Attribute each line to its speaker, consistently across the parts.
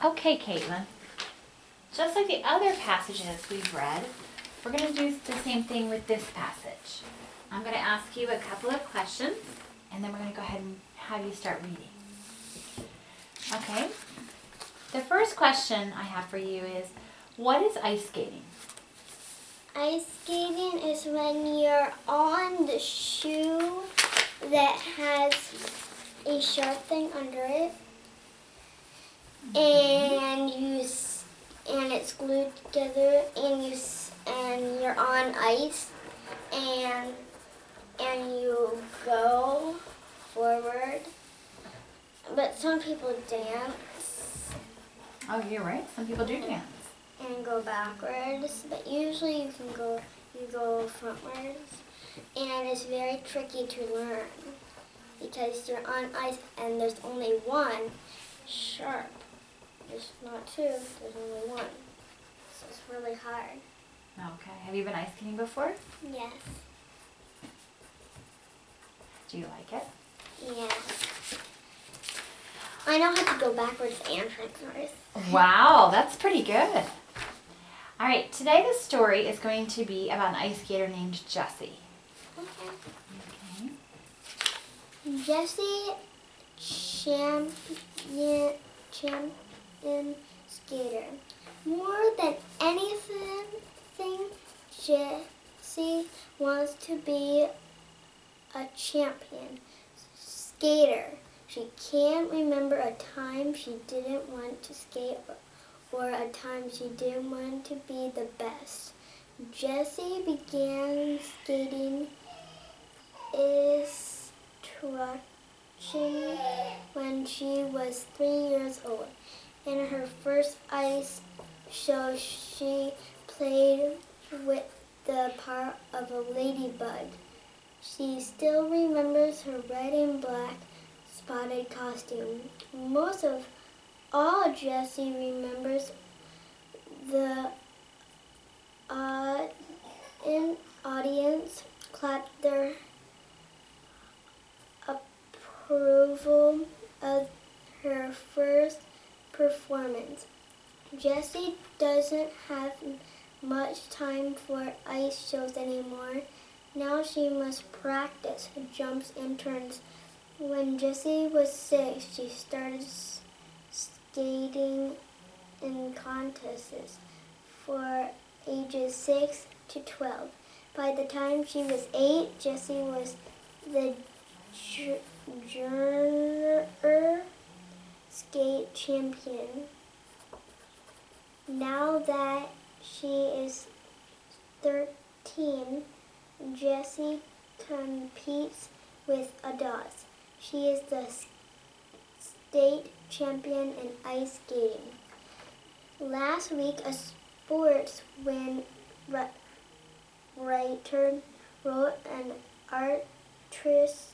Speaker 1: Okay, Caitlin. Just like the other passages we've read, we're going to do the same thing with this passage. I'm going to ask you a couple of questions, and then we're going to go ahead and have you start reading. Okay? The first question I have for you is, what is ice skating?
Speaker 2: Ice skating is when you're on the shoe that has a sharp thing under it, and and it's glued together, and you're on ice, and you go forward. But some people dance
Speaker 1: Oh, you're right. Some people do dance.
Speaker 2: and go backwards, but usually you go frontwards, and it's very tricky to learn because you're on ice and there's only one sharp. There's not two, there's only one. So it's really hard.
Speaker 1: Okay. Have you been ice skating before?
Speaker 2: Yes.
Speaker 1: Do you like it?
Speaker 2: Yes. I know how to go backwards and frontwards.
Speaker 1: Wow, that's pretty good. All right, today the story is going to be about an ice skater named Jessie.
Speaker 2: Okay.
Speaker 1: Okay.
Speaker 2: Jessie, champion skater. More than anything, Jessie wants to be a champion skater. She can't remember a time she didn't want to skate or a time she didn't want to be the best. Jessie began skating instruction when she was 3 years old. In her first ice show, she played with the part of a ladybug. She still remembers her red and black spotted costume. Most of all, Jessie remembers the audience clapped their approval of her first performance. Jessie doesn't have much time for ice shows anymore. Now she must practice jumps and turns. When Jessie was 6, she started skating in contests for ages 6 to 12. By the time she was 8, Jessie was the junior skate champion. Now that she is 13, Jessie competes with adults. She is the state champion in ice skating. Last week, a sports writer wrote an artistic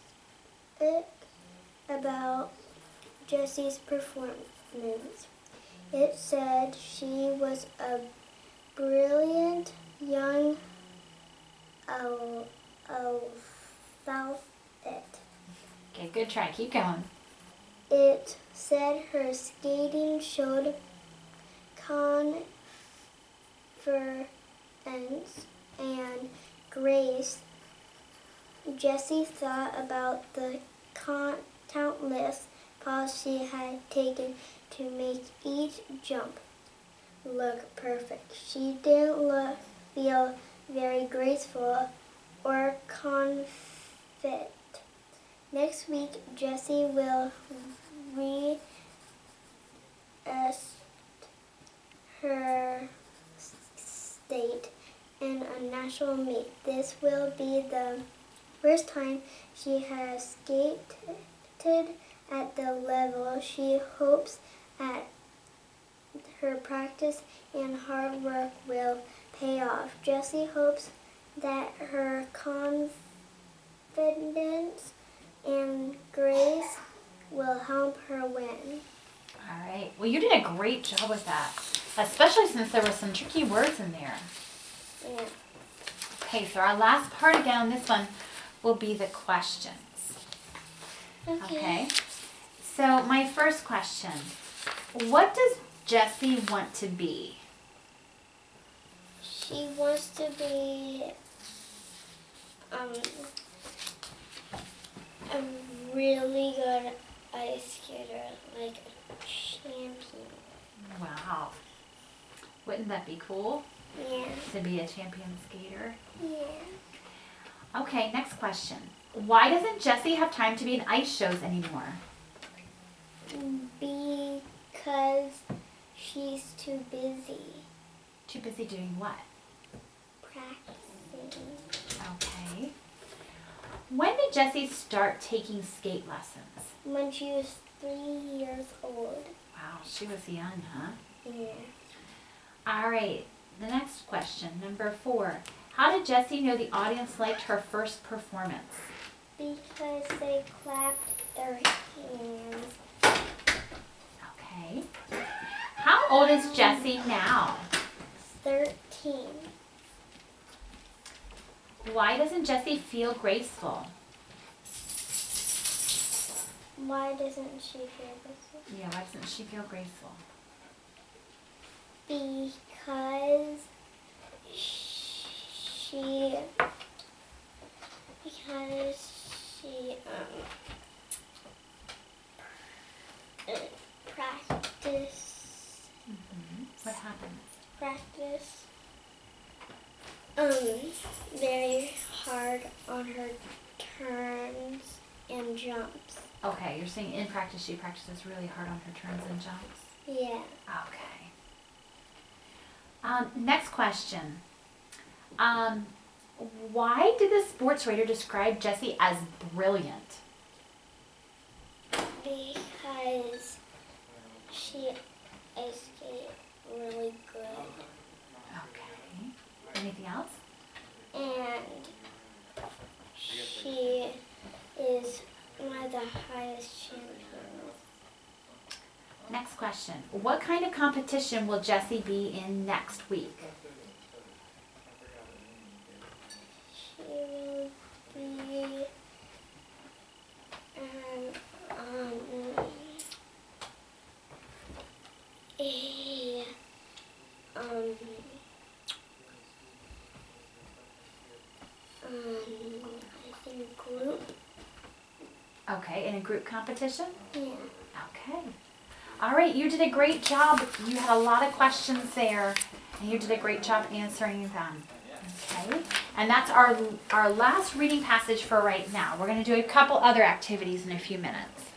Speaker 2: about Jessie's performance. It said she was a brilliant young athlete.
Speaker 1: Okay, good try. Keep going.
Speaker 2: It said her skating showed confidence and grace. Jessie thought about the countless falls she had taken to make each jump look perfect. She didn't feel very graceful or confident. Next week, Jessie will her state in a national meet. This will be the first time she has skated at the level she hopes at. Her practice and hard work will pay off. Jessie hopes that her confidence and grace will help her win.
Speaker 1: All right. Well, you did a great job with that, especially since there were some tricky words in there.
Speaker 2: Yeah.
Speaker 1: Okay, so our last part again on this one will be the questions.
Speaker 2: Okay.
Speaker 1: So my first question, what does Jessie want to be?
Speaker 2: She wants to be a really good ice skater, like a champion.
Speaker 1: Wow. Wouldn't that be cool
Speaker 2: Yeah.
Speaker 1: to be a champion skater?
Speaker 2: Yeah.
Speaker 1: Okay, next question. Why doesn't Jessie have time to be in ice shows anymore?
Speaker 2: Because she's too busy
Speaker 1: Too busy doing what?
Speaker 2: practicing.
Speaker 1: Okay. When did Jessie start taking skate lessons?
Speaker 2: When she was 3 years old.
Speaker 1: Wow, she was young, huh?
Speaker 2: Yeah.
Speaker 1: All right, the next question, number 4. How did Jessie know the audience liked her first performance?
Speaker 2: Because they clapped their hands.
Speaker 1: Okay. How old is Jessie now?
Speaker 2: 13.
Speaker 1: Why doesn't Jessie feel graceful?
Speaker 2: Why doesn't she feel this?
Speaker 1: Yeah, why doesn't she feel graceful?
Speaker 2: Because she
Speaker 1: What happened?
Speaker 2: practice very hard on her turns and jumps.
Speaker 1: Okay, you're saying in practice she practices really hard on her turns and jumps?
Speaker 2: Yeah.
Speaker 1: Okay. Next question. Why did the sports writer describe Jessie as brilliant?
Speaker 2: Because she is really good.
Speaker 1: Okay. Anything else?
Speaker 2: And she is one of the highest champions.
Speaker 1: Next question. What kind of competition will Jessie be in next week?
Speaker 2: She will be I think group.
Speaker 1: Okay, in a group competition?
Speaker 2: Yeah.
Speaker 1: Okay. All right, you did a great job. You had a lot of questions there, and you did a great job answering them. Okay, and that's our last reading passage for right now. We're going to do a couple other activities in a few minutes.